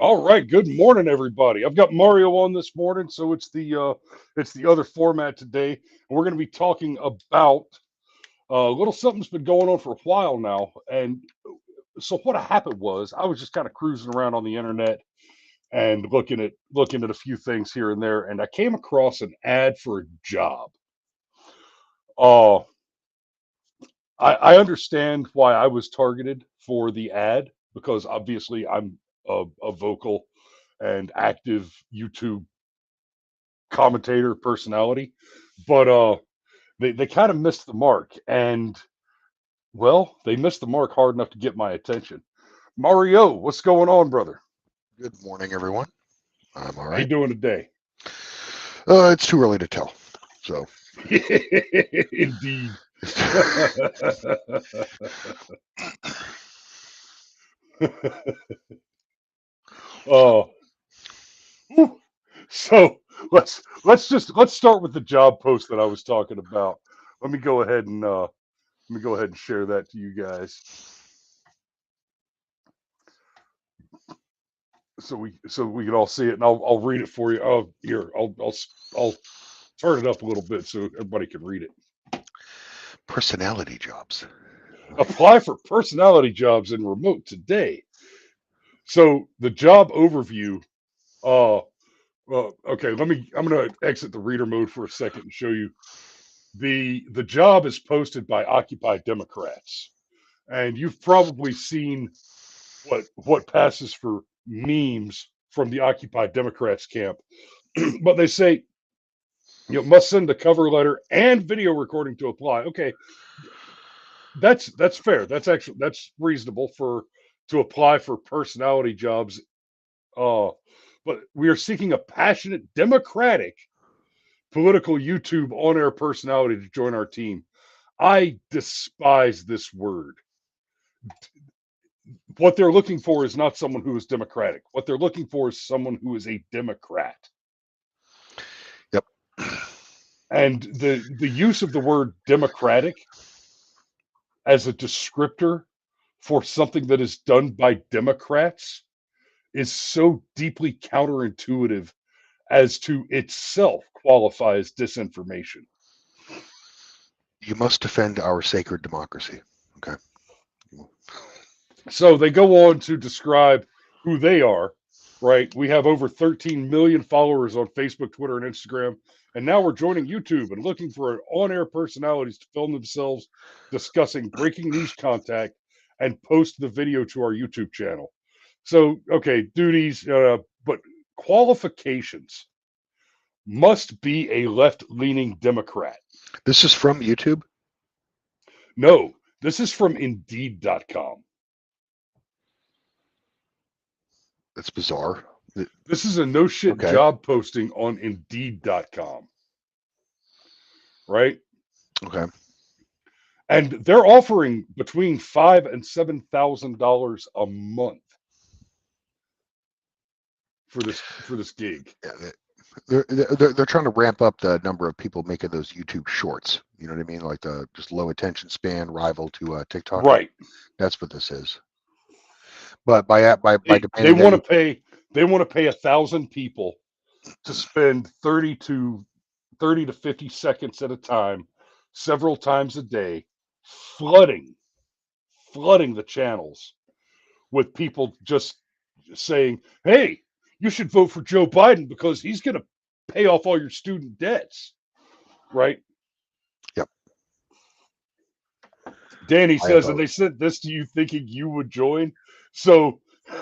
All right, good morning, everybody. I've got Mario on this morning, so it's the other format today. And we're going to be talking about a little something's been going on for a while now. And so what happened was I was just kind of cruising around on the internet and looking at a few things here and there, and I came across an ad for a job. Uh, I understand why I was targeted for the ad because obviously I'm a vocal and active YouTube commentator personality, but they kind of missed the mark, and well, they missed the mark hard enough to get my attention. Mario, what's going on, brother? Good morning, everyone. I'm all How you right. doing today? It's too early to tell. So, Indeed. Oh, whew. So let's start with the job post that I was talking about. Let me go ahead and share that to you guys so we can all see it, and I'll read it for you. Oh, here I'll turn it up a little bit so everybody can read it. personality jobs. Apply for personality jobs in remote today. So the job overview. Uh, okay. I'm going to exit the reader mode for a second and show you the job is posted by Occupy Democrats, and you've probably seen what passes for memes from the Occupy Democrats camp. But they say you must send a cover letter and video recording to apply. Okay, that's fair. That's reasonable for to apply for personality jobs. Uh, but we are seeking a passionate, democratic, political YouTube on-air personality to join our team. I despise this word. What they're looking for is not someone who is democratic. What they're looking for is someone who is a Democrat. Yep. And the use of the word democratic as a descriptor for something that is done by Democrats is so deeply counterintuitive as to itself qualify as disinformation. You must defend our sacred democracy. Okay. So they go on to describe who they are, right? We have over 13 million followers on Facebook, Twitter, and Instagram. And now we're joining YouTube and looking for on air personalities to film themselves discussing breaking news contact and post the video to our YouTube channel. So, okay, duties, but qualifications must be a left leaning Democrat. This is from YouTube. No, this is from Indeed.com. That's bizarre. This is a no shit Okay. job posting on Indeed.com, right? Okay. And they're offering between $5,000 and $7,000 a month for this gig. Yeah, they're trying to ramp up the number of people making those YouTube shorts. You know what I mean? Like the just low attention span rival to TikTok. Right. That's what this is. But by They demanding that want to you pay 1,000 people to spend 30 to 50 seconds at a time, several times a day, flooding flooding the channels with people just saying, "Hey, you should vote for Joe Biden because he's going to pay off all your student debts." Right? yep, Danny I says, and vote. they sent this to you thinking you would join. So,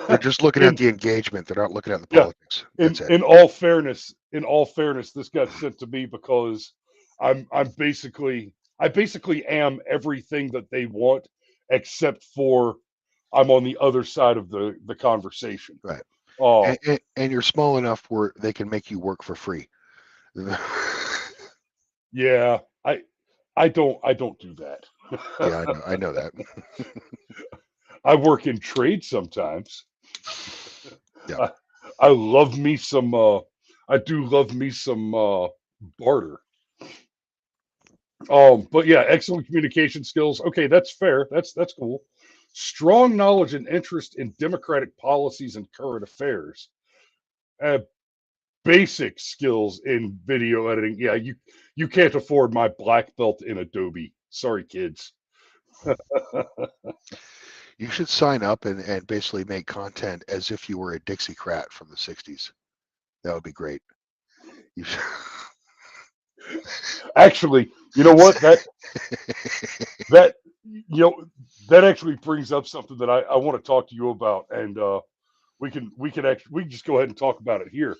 They're just looking at in the engagement. They're not looking at the yeah, politics. That's it. in all fairness, this got sent to me because I basically am everything that they want, except for I'm on the other side of the conversation. Right. Oh, And you're small enough where they can make you work for free. yeah, I don't do that. Yeah, I know. I know that. I work in trade sometimes. Yeah. I, I love me some I do love me some barter. But yeah, excellent communication skills. Okay, that's fair. That's cool. strong knowledge and interest in democratic policies and current affairs, uh, basic skills in video editing. Yeah, you can't afford my black belt in Adobe. Sorry, kids. You should sign up and basically make content as if you were a Dixiecrat from the 60s. That would be great. You should... Actually, you know what? That you know that actually brings up something that I want to talk to you about, and we can just go ahead and talk about it here.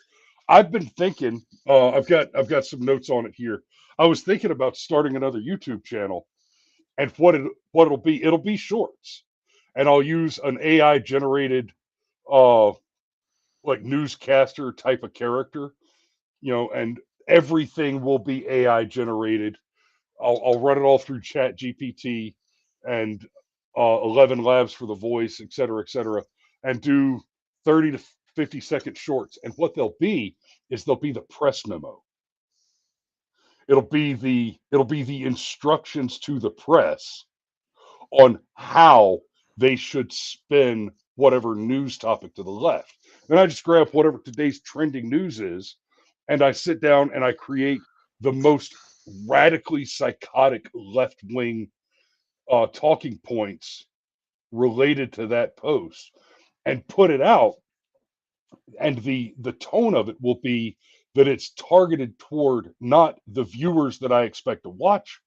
I've been thinking. I've got some notes on it here. I was thinking about starting another YouTube channel, and what it'll be. It'll be shorts, and I'll use an AI generated uh like newscaster type of character, and everything will be AI generated. I'll run it all through Chat GPT and 11 Labs for the voice, et cetera, and do 30 to 50-second shorts. And what they'll be is they'll be the press memo. It'll be the instructions to the press on how they should spin whatever news topic to the left. Then I just grab whatever today's trending news is, and I sit down and I create the most radically psychotic left wing talking points related to that post and put it out. And the tone of it will be that it's targeted toward not the viewers that I expect to watch,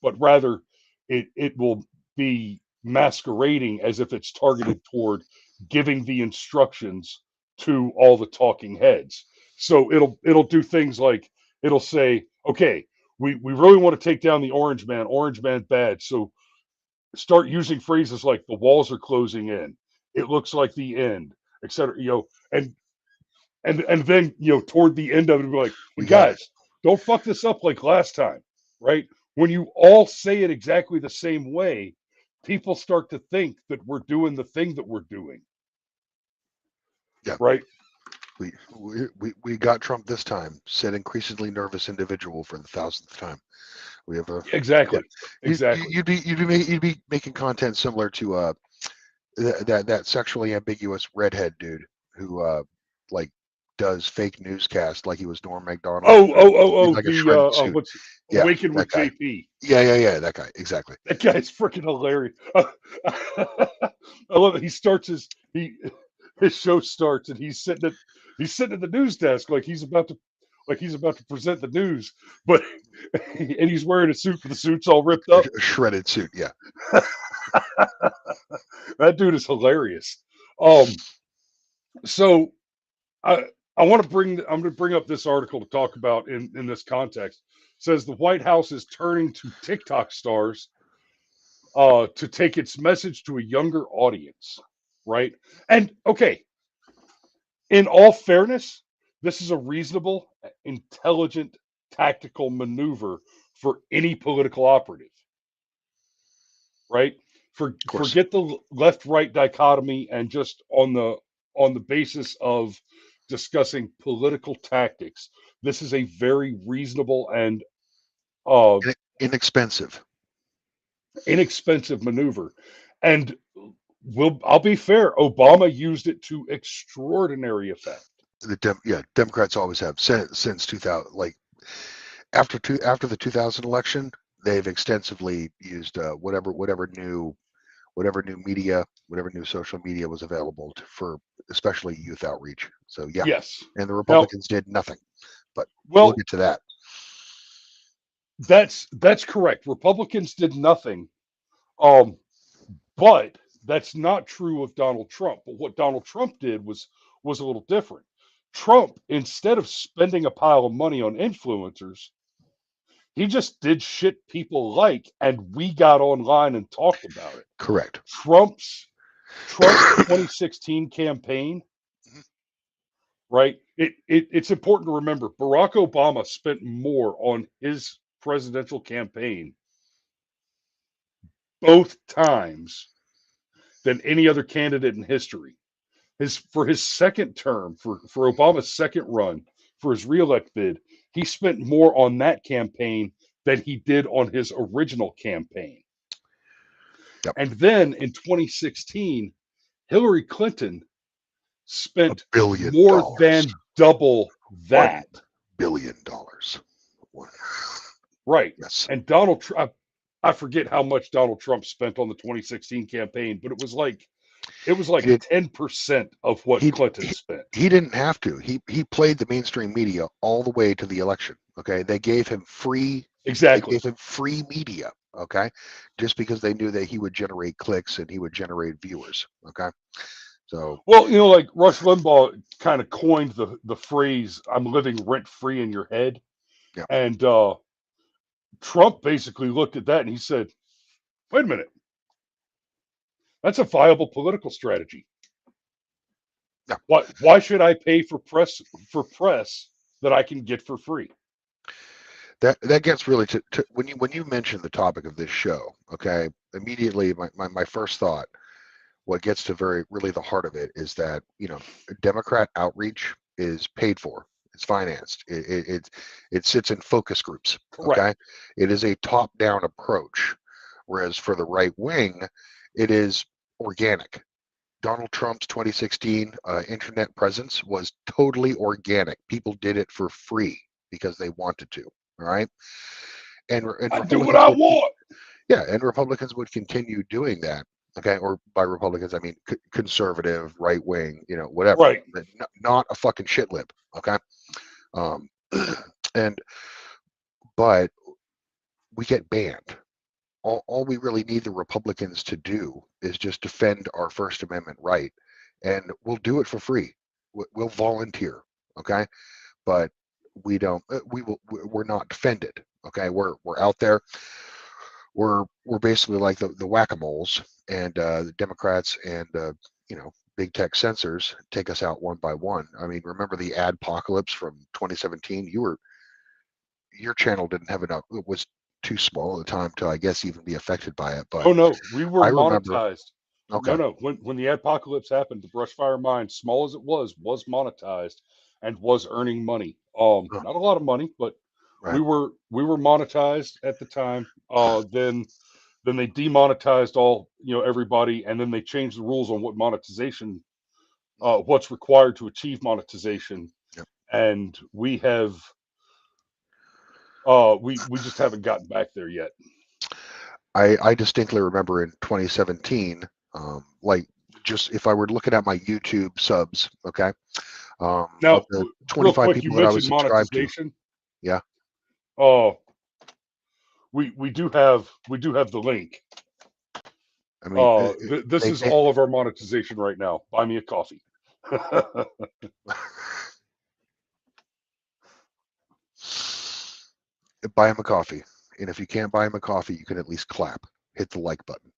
but rather it will be masquerading as if it's targeted toward giving the instructions to all the talking heads. So it'll do things like it'll say, okay, we really want to take down the orange man bad. So start using phrases like the walls are closing in, it looks like the end, etc. And and then toward the end of it, be like, We and got guys, don't fuck this up like last time, right? When you all say it exactly the same way, people start to think that we're doing the thing that we're doing, yeah. right? We got Trump this time. Said increasingly nervous individual for the thousandth time. We have a yeah. Exactly, You, exactly. you'd be making content similar to that sexually ambiguous redhead dude who like does fake newscast like he was Norm Macdonald in Oh, like a the shredded suit. what's Yeah, Awaken that with guy. JP. Yeah, that guy. Exactly. That guy's freaking hilarious. I love it. His show starts and he's sitting at the news desk like he's about to present the news, but and he's wearing a suit, but the suit's all ripped up. A shredded suit. Yeah. That dude is hilarious. Um, so I I want to I'm going to bring up this article to talk about in this context. It says the White House is turning to TikTok stars to take its message to a younger audience, right? And okay, in all fairness, this is a reasonable, intelligent, tactical maneuver for any political operative, right? Of course. Forget the left-right dichotomy and just on the basis of discussing political tactics. This is a very reasonable and uh, Inexpensive. inexpensive maneuver. And I'll be fair, Obama used it to extraordinary effect. Democrats always have since 2000. Like after the 2000 election, they've extensively used whatever new media, whatever new social media was available for especially youth outreach. So yeah, Yes. and the Now, Republicans did nothing. But we'll well, get to that. that's correct. Republicans did nothing. Um, but that's not true of Donald Trump. But what Donald Trump did was a little different. Trump, instead of spending a pile of money on influencers, he just did shit people like, and we got online and talked about it. Correct. Trump's 2016 campaign, right? It's important to remember Barack Obama spent more on his presidential campaign both times than any other candidate in history. For his second term, for Obama's second run, for his reelect bid, he spent more on that campaign than he did on his original campaign. Yep. And then in 2016, Hillary Clinton $1 spent billion. more than double $1 that. billion. Right. Yes. And Donald Trump, I forget how much Donald Trump spent on the 2016 campaign, but it was like He did. 10% of what He, Clinton he spent. he didn't have to. He played the mainstream media all the way to the election. Okay, they gave him free. They Exactly. gave him free media. Okay, just because they knew that he would generate clicks and he would generate viewers. Okay, so Well, like Rush Limbaugh kind of coined the phrase "I'm living rent free in your head," yeah, and Trump basically looked at that and he said, "Wait a minute, that's a viable political strategy. yeah. Why should I pay for press that I can get for free?" That gets really to when you mention the topic of this show. Okay, immediately my first thought, what gets to very really the heart of it is that Democrat outreach is paid for, it's financed, it sits in focus groups. Correct. Okay, it is a top down approach, whereas for the right wing it is organic. Donald Trump's 2016 internet presence was totally organic. People did it for free because they wanted to. All right, and I do what I want. yeah, and Republicans would continue doing that. Okay, or by Republicans I mean conservative, right wing, whatever. Right. But not a fucking shit lip. Okay, um, and but we get banned. All we really need the Republicans to do is just defend our First Amendment right, and we'll do it for free. We'll volunteer. Okay, but we don't. We're not defended. Okay, we're out there. We're basically like the whack-a-moles, and the Democrats and big tech censors take us out one by one. I mean, remember the adpocalypse from 2017? Your channel didn't have enough. It was too small at the time to, I guess, even be affected by it. But Oh no, we were I remember. monetized. Okay. No. When the apocalypse happened, the Brushfire Mine, small as it was monetized and was earning money. Oh, Not a lot of money, but we right. were monetized at the time. Then they demonetized everybody, and then they changed the rules on what monetization, what's required to achieve monetization, Yep. and we just haven't gotten back there yet. I distinctly remember in 2017, like just if I were looking at my YouTube subs, okay, of Now, the real 25 quick, you people that I was mentioned subscribed to, monetization. yeah, Oh, we do have the link. I mean, This they is all of our monetization right now. Buy me a coffee. buy him a coffee, and if you can't buy him a coffee, you can at least clap, hit the like button.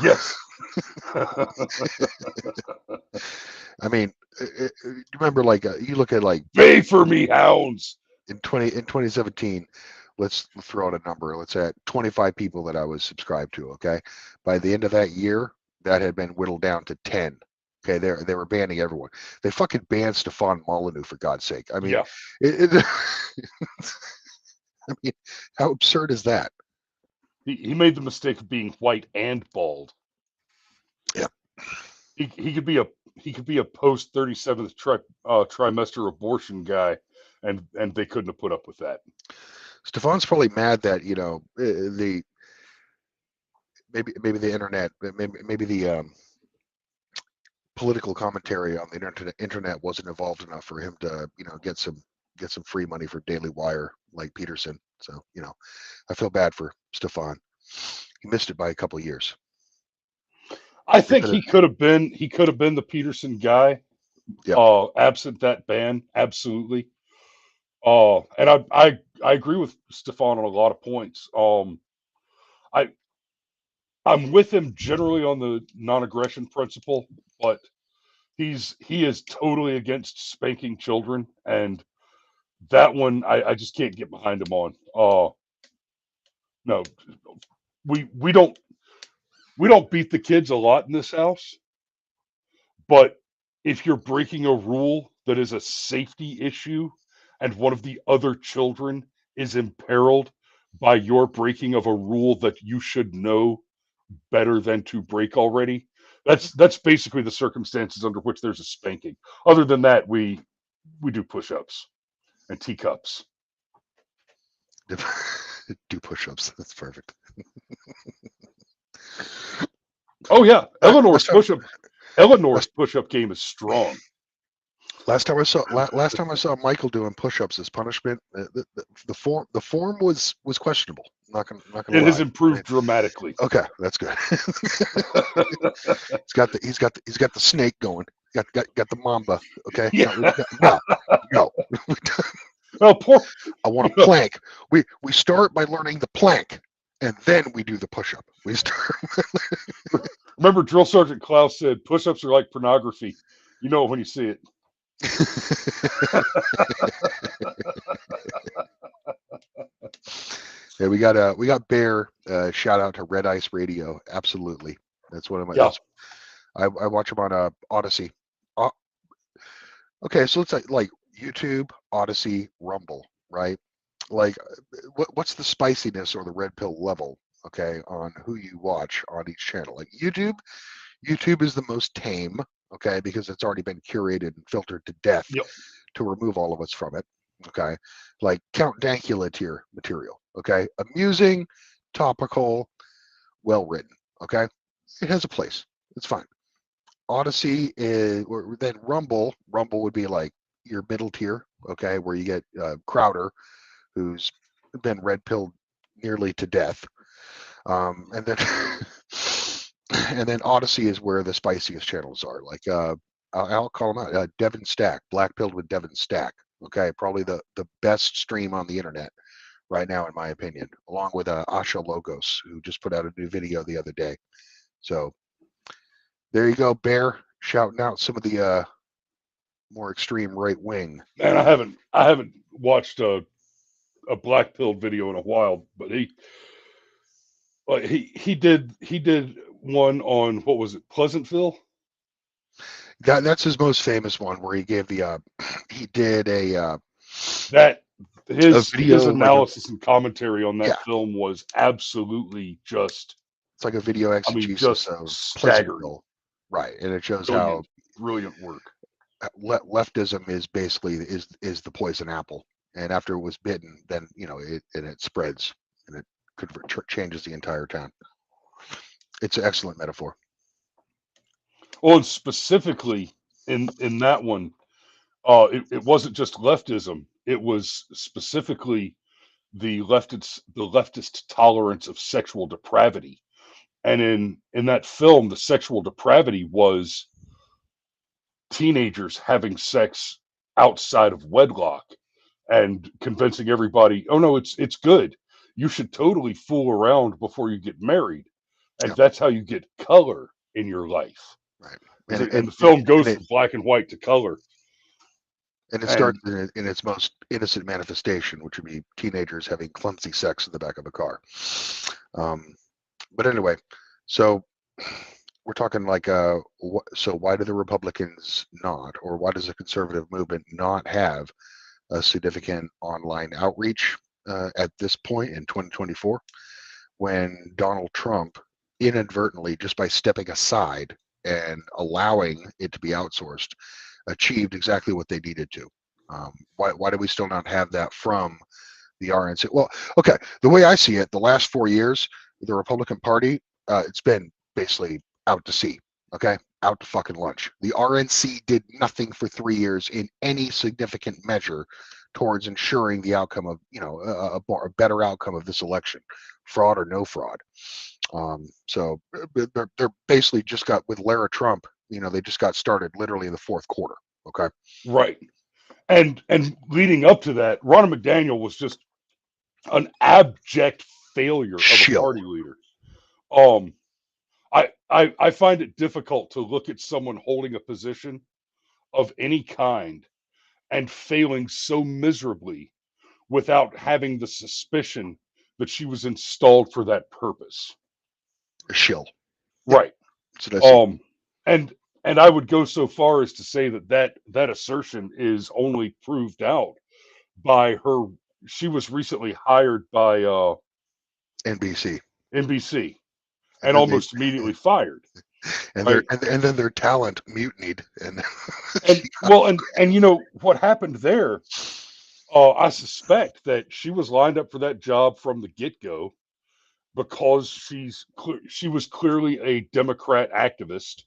Yes. I mean, remember, like you look at like Pay for me, hounds. in 2017. Let's throw out a number. Let's say 25 people that I was subscribed to. Okay, by the end of that year, that had been whittled down to 10. Okay, they were banning everyone. They fucking banned Stefan Molyneux for God's sake. I mean, Yeah, I mean, how absurd is that? he made the mistake of being white and bald. Yeah. He could be a post 37th trimester abortion guy, and they couldn't have put up with that. Stefan's probably mad that the maybe the internet, maybe the political commentary on the internet wasn't evolved enough for him to get some free money for Daily Wire like Peterson. So I feel bad for Stefan. He missed it by a couple of years. I They think could have, he could have been the Peterson guy, yep. absent that ban, absolutely. And I agree with Stefan on a lot of points. I I'm with him generally on the non-aggression principle, but he is totally against spanking children, and that one I just can't get behind him on. No, we don't beat the kids a lot in this house, but if you're breaking a rule that is a safety issue and one of the other children is imperiled by your breaking of a rule that you should know better than to break already. That's basically the circumstances under which there's a spanking. Other than that, we do push-ups and teacups. Do push-ups. That's perfect. Oh yeah, Last time, Eleanor's last, push-up game is strong. last time I saw Michael doing push-ups as punishment, the form was questionable. Not gonna It has lie. I mean, improved dramatically. okay, that's good. He's got the snake going. Got the mamba. Okay, Yeah. no. Well, poor. I want a plank. We start by learning the plank, and then we do the push-up. We start. Remember, Drill Sergeant Klaus said, "Push-ups are like pornography. You know it when you see it." Yeah, we got Bear. Shout out to Red Ice Radio. Absolutely, that's one of my. Yeah. That's I watch him on Odyssey. Uh, okay, so it's like YouTube, Odyssey, Rumble, right? Like, what's the spiciness or the red pill level? Okay, on who you watch on each channel. Like YouTube is the most tame. Okay, because it's already been curated and filtered to death Yep. to remove all of us from it. Okay, like Count Dankula tier material. Okay, amusing, topical, well written. Okay, it has a place. It's fine. Odyssey is, or then Rumble. Rumble would be like your middle tier. Okay, where you get Crowder, who's been red pilled nearly to death, and then and then Odyssey is where the spiciest channels are. Like I'll call them out. Devin Stack, black pilled with Devin Stack. Okay, probably the best stream on the internet right now, in my opinion, along with Asha Logos, who just put out a new video the other day. So there you go, Bear, shouting out some of the more extreme right wing. Man, I haven't watched a black pilled video in a while, but he did one on, what was it, Pleasantville? That's his most famous one, where he gave the he did That a his video like a analysis and commentary on that yeah, film was absolutely just, it's like a video I mean, exegesis just of staggering. Pleasantville, right? And it shows how Brilliant, brilliant work. leftism is basically is the poison apple, and after it was bitten, then it spreads and it changes the entire town. It's an excellent metaphor. Well, and specifically in that one, it wasn't just leftism. It was specifically the leftist tolerance of sexual depravity. And in that film, the sexual depravity was teenagers having sex outside of wedlock and convincing everybody, "Oh no, it's good. You should totally fool around before you get married, and Yeah, that's how you get color in your life." right. And And the and film and goes it from black and white to color. and it And starts in its most innocent manifestation, which would be teenagers having clumsy sex in the back of a car. Um, but anyway, so we're talking like so why do the Republicans not, or why does the conservative movement not have a significant online outreach at this point in 2024, when Donald Trump inadvertently, just by stepping aside and allowing it to be outsourced, achieved exactly what they needed to? Why do we still not have that from the RNC? Well, okay, the way I see it, the last 4 years, the Republican Party, it's been basically out to sea. Okay, out to fucking lunch. The RNC did nothing for 3 years in any significant measure towards ensuring the outcome of, a better outcome of this election, fraud or no fraud. So they're basically just got, with Lara Trump, they just got started literally in the fourth quarter. Okay, right. And leading up to that, Ronna McDaniel was just an abject failure of a shill. party leader. Um, I find it difficult to look at someone holding a position of any kind and failing so miserably without having the suspicion that she was installed for that purpose. Shill. Yep. Right. That's what I see. Um, and and I would go so far as to say that assertion is only proved out by her. She was recently hired by NBC. NBC, and and then they almost immediately fired, and their right? and then their talent mutinied, and And she got well, and you know what happened there? I suspect that she was lined up for that job from the get go because she was clearly a Democrat activist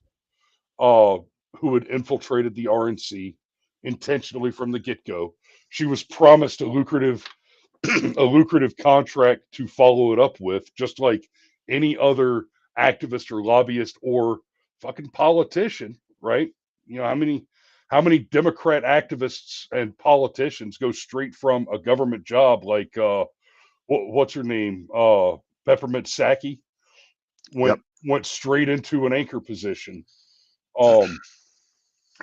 uh, who had infiltrated the RNC intentionally from the get go. She was promised a lucrative a lucrative contract to follow it up with, just like any other activist or lobbyist or fucking politician, right? You know how many Democrat activists and politicians go straight from a government job like what's her name Peppermint Saki yep. went straight into an anchor position. Um,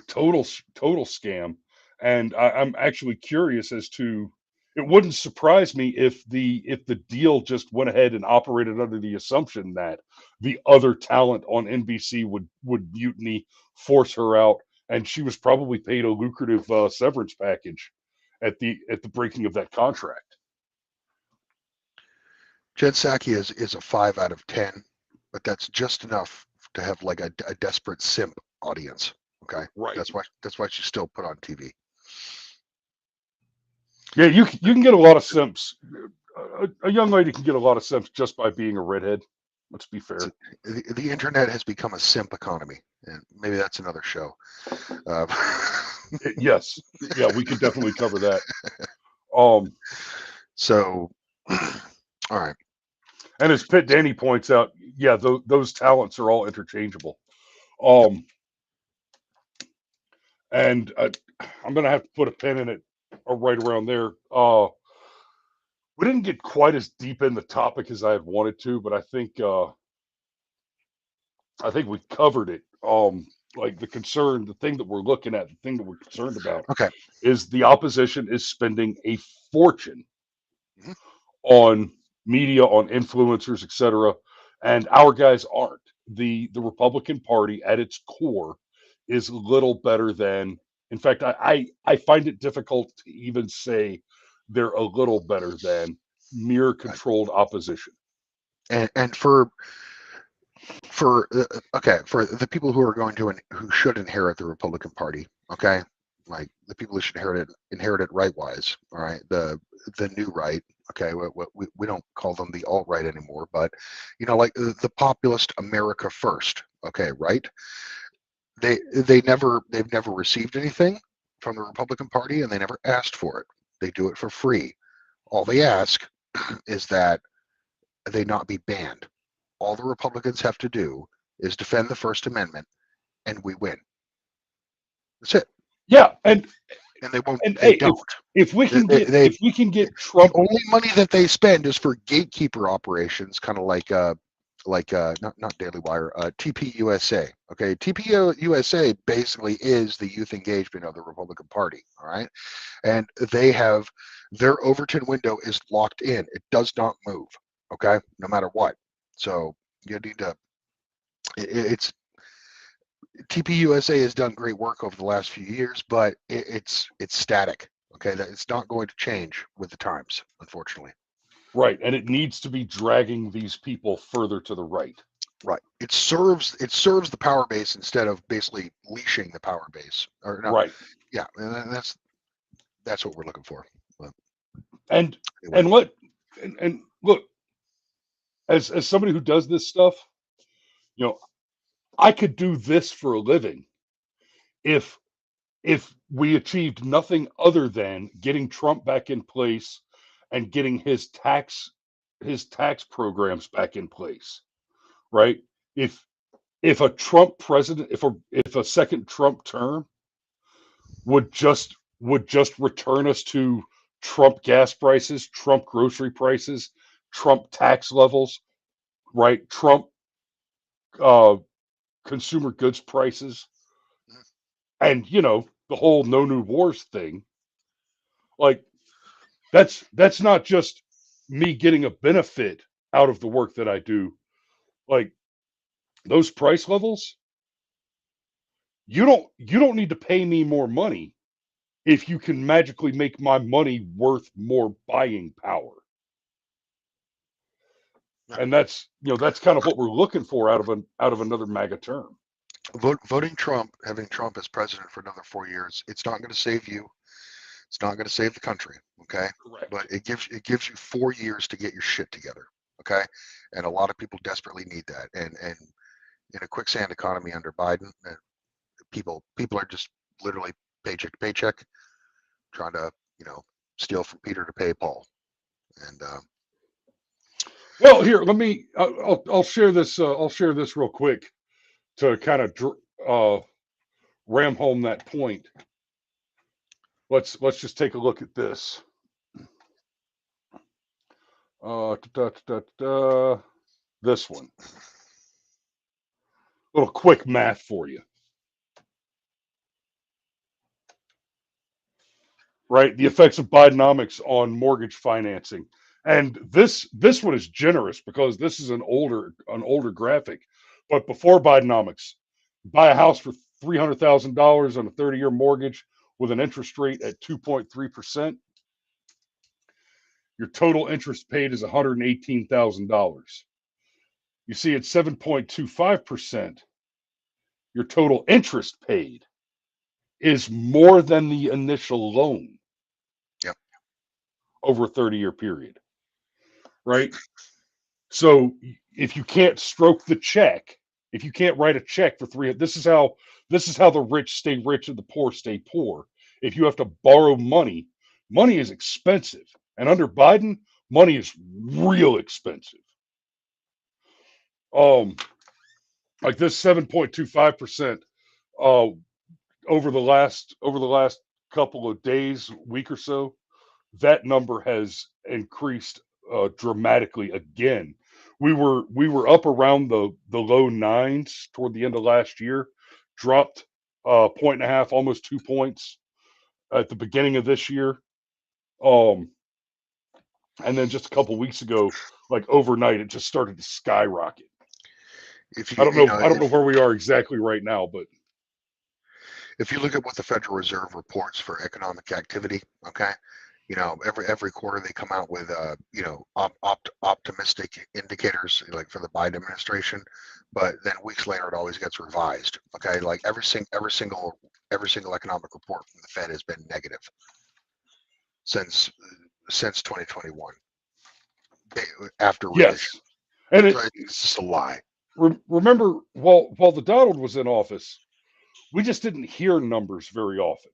total scam, and I'm actually curious as to. It wouldn't surprise me if the deal just went ahead and operated under the assumption that the other talent on NBC would mutiny, force her out, and she was probably paid a lucrative severance package at the breaking of that contract. Jen Psaki is a 5 out of 10, but that's just enough to have like a desperate simp audience. Okay, Right. that's why she's still put on TV. Yeah, you can get a lot of simps. A young lady can get a lot of simps just by being a redhead. Let's be It's, fair. the internet has become a simp economy, and maybe that's another show. Uh, Yes, yeah, we could definitely cover that. Um, so, all right. and as Pitt Danny points out, yeah, those talents are all interchangeable. Yep. Um, and I'm gonna have to put a pin in it right around there. We didn't get quite as deep in the topic as I had wanted to, but I think we covered it. Like the thing that we're looking at, the thing that we're concerned about Okay. is the opposition is spending a fortune Mhm. on media, on influencers, etc. And our guys aren't. The Republican Party at its core is little better than. In fact, I find it difficult to even say they're a little better than mere Right. controlled opposition. And for okay, for the people who are going to who should inherit the Republican Party, okay, like the people who should inherit it right wise, all right, the new right, okay, we don't call them the alt right anymore, but like the populist America first, okay, right? They've never received anything from the Republican Party, and they never asked for it. They do it for free. All they ask is that they not be banned. All the Republicans have to do is defend the First Amendment, and we win. That's it. Yeah, And they won't. and They hey, don't. They if we can get the Trump. only money that they spend is for gatekeeper operations, kind of like not Daily Wire, TPUSA. Okay, TPUSA basically is the youth engagement of the Republican Party. All right, and they have their Overton window is locked in. It does not move. Okay, no matter what. So you need to. It's TPUSA has done great work over the last few years, but it's static. Okay, that it's not going to change with the times, unfortunately. Right, and it needs to be dragging these people further to the right. Right. It serves the power base instead of basically leashing the power base. Or no, Right. yeah, and that's what we're looking for. But And anyway, and what and look, as somebody who does this stuff, you know, I could do this for a living if we achieved nothing other than getting Trump back in place and getting his tax programs back in place, right? If if a Trump president, if a second Trump term would just return us to Trump gas prices, Trump grocery prices, Trump tax levels, right? Trump uh, consumer goods prices, and the whole no new wars thing. Like that's not just me getting a benefit out of the work that I do. Like those price levels, you don't need to pay me more money if you can magically make my money worth more buying power. Yeah. And that's that's kind of what we're looking for out of another MAGA term. Voting Trump, having Trump as president for another 4 years, it's not going to save you. It's not going to save the country, okay? Correct. But it gives you 4 years to get your shit together, okay? And a lot of people desperately need that. And in a quicksand economy under Biden, people are just literally paycheck to paycheck, trying to steal from Peter to pay Paul. And Well, here, let me. I'll share this. I'll share this real quick to kind of ram home that point. Let's just take a look at this. This one. Little quick math for you. Right, the effects of Bidenomics on mortgage financing, and this one is generous because this is an older graphic. But before Bidenomics, buy a house for $300,000 on a 30-year mortgage with an interest rate at 2.3%. Your total interest paid is $118,000. You see, at 7.25%, your total interest paid is more than the initial loan yep. over a 30-year period, right? So if you can't stroke the check, if you can't write a check for three, this is how the rich stay rich and the poor stay poor. If you have to borrow money, money is expensive, and under Biden, money is real expensive. Um, like this 7.25%, uh, over the last couple of days, week or so, that number has increased dramatically again. We were up around the low nines toward the end of last year, dropped a point and a half, almost 2 points at the beginning of this year, um, and then just a couple weeks ago, like overnight, it just started to skyrocket. If I you don't know. I don't know where we are exactly right now, but if you look at what the Federal Reserve reports for economic activity, okay, every quarter they come out with optimistic indicators like for the Biden administration, but then weeks later it always gets revised. Okay, like every single economic report from the Fed has been negative since 2021 after revision. yes, and So it's just a lie. remember while the Donald was in office, we just didn't hear numbers very often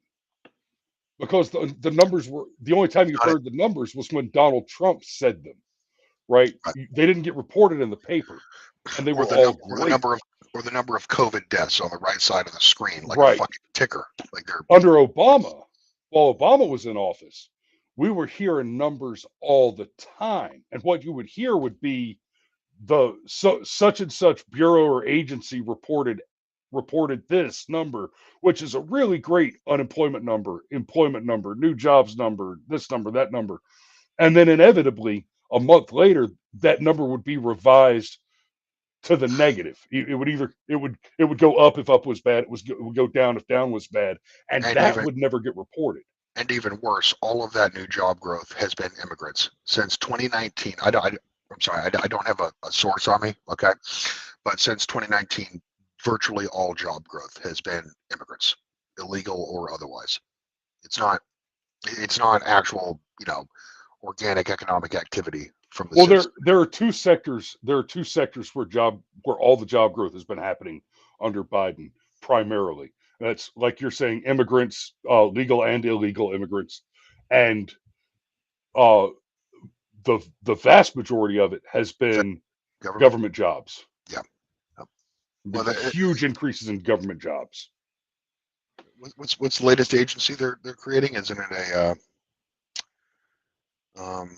because the numbers were the only time you Not it, heard the numbers was when Donald Trump said them, right? right. They didn't get reported in the paper, and they or were the all number or the great, number of or the number of COVID deaths on the right side of the screen, like a right? fucking ticker, like they're Under Obama, while Obama was in office, we were hearing numbers all the time, and what you would hear would be such and such bureau or agency reported this number, which is a really great unemployment number, employment number, new jobs number, this number, that number. And then inevitably, a month later, that number would be revised to the negative. It would it would go up if up was bad. It would go down if down was bad, and and that even would never get reported. and even worse, all of that new job growth has been immigrants since 2019. I'm sorry, I don't have a source on me, okay, but since 2019, virtually all job growth has been immigrants, illegal or otherwise. It's not it's not actual, organic economic activity from the Well, citizens. there are two sectors. There are two sectors where all the job growth has been happening under Biden primarily. That's like you're saying, immigrants, legal and illegal immigrants, and uh, the vast majority of it has been Government, government jobs. yeah. The Well, huge increases in government jobs. what's the latest agency they're creating? Isn't it a um,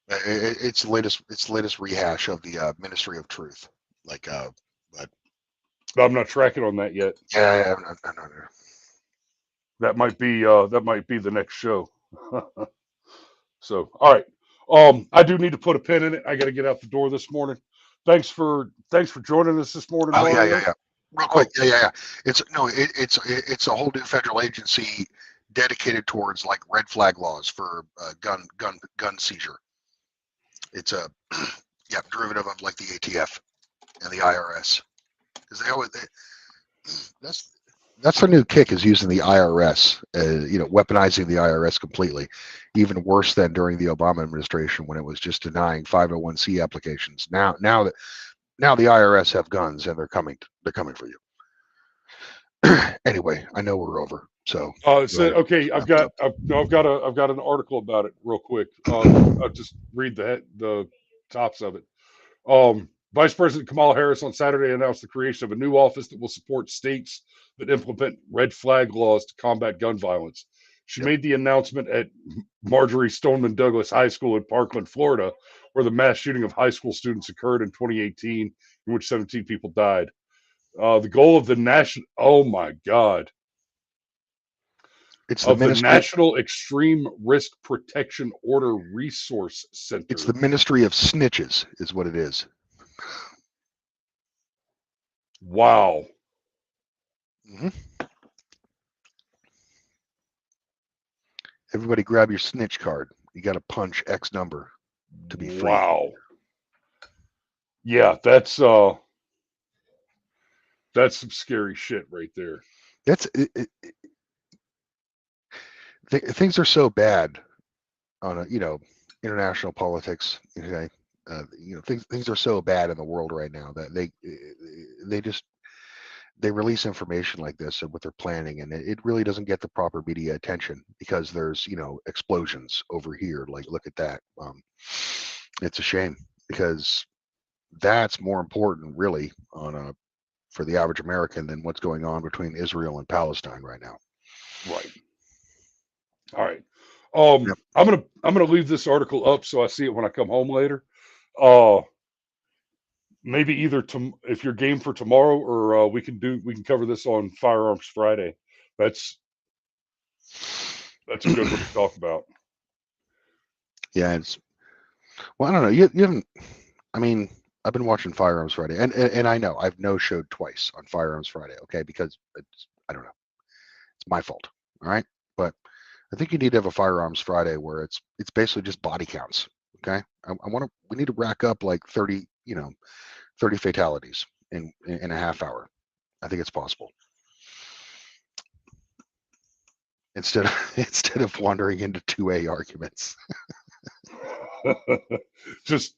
it's the latest rehash of the Ministry of Truth. Like, but I'm not tracking on that yet. yeah, I'm not, That might be the next show. So, all right. I do need to put a pin in it. I got to get out the door this morning. Thanks for joining us this morning, oh yeah, Mario. yeah. Real quick, Oh, yeah. It's a whole new federal agency dedicated towards like red flag laws for gun seizure. It's a yeah, derivative of like the ATF and the IRS, because that's their new kick, is using the IRS, weaponizing the IRS completely, even worse than during the Obama administration when it was just denying 501c applications. Now the IRS have guns and they're coming for you. Anyway, I know we're over, so Okay, I've got an article about it real quick. I'll just read the tops of it. Vice President Kamala Harris on Saturday announced the creation of a new office that will support states that implement red flag laws to combat gun violence. She Yep. made the announcement at Marjorie Stoneman Douglas High School in Parkland, Florida, where the mass shooting of high school students occurred in 2018, in which 17 people died. The goal of the It's the ministry. National Extreme Risk Protection Order Resource Center. It's the Ministry of Snitches, is what it is. Wow. Mm-hmm. Everybody grab your snitch card. You got to punch X number to be free. Wow. Yeah, that's some scary shit right there. Things are so bad on international politics. Okay, things are so bad in the world right now that they release information like this and what they're planning, and it really doesn't get the proper media attention because there's explosions over here. Like, look at that. It's a shame, because that's more important really for the average American than what's going on between Israel and Palestine right now. Right. All right. Yep. I'm gonna leave this article up so I see it when I come home later. Maybe either if you're game for tomorrow, or we can cover this on Firearms Friday. That's a good one to talk about. Yeah, I don't know. You haven't. I mean, I've been watching Firearms Friday, and I know I've no-showed twice on Firearms Friday. Okay, because I don't know. It's my fault. All right, but I think you need to have a Firearms Friday where it's basically just body counts. Okay, we need to rack up like 30 fatalities in a half hour. I think it's possible. Instead of wandering into 2A arguments. just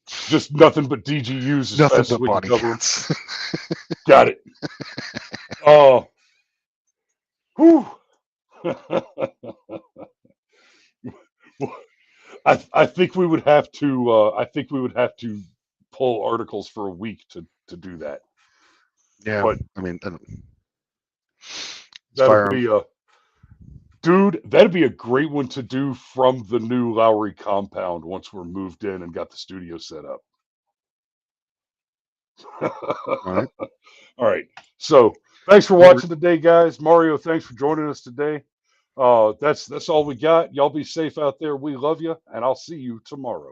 nothing but DGUs as nothing fast but as we body can cover counts. Got it. Whew. I think we would have to pull articles for a week to do that. Yeah, but I mean, that'd be a great one to do from the new Lowry compound once we're moved in and got the studio set up. All right. So thanks for watching today, guys. Mario, thanks for joining us today. That's all we got. Y'all be safe out there. We love you, and I'll see you tomorrow.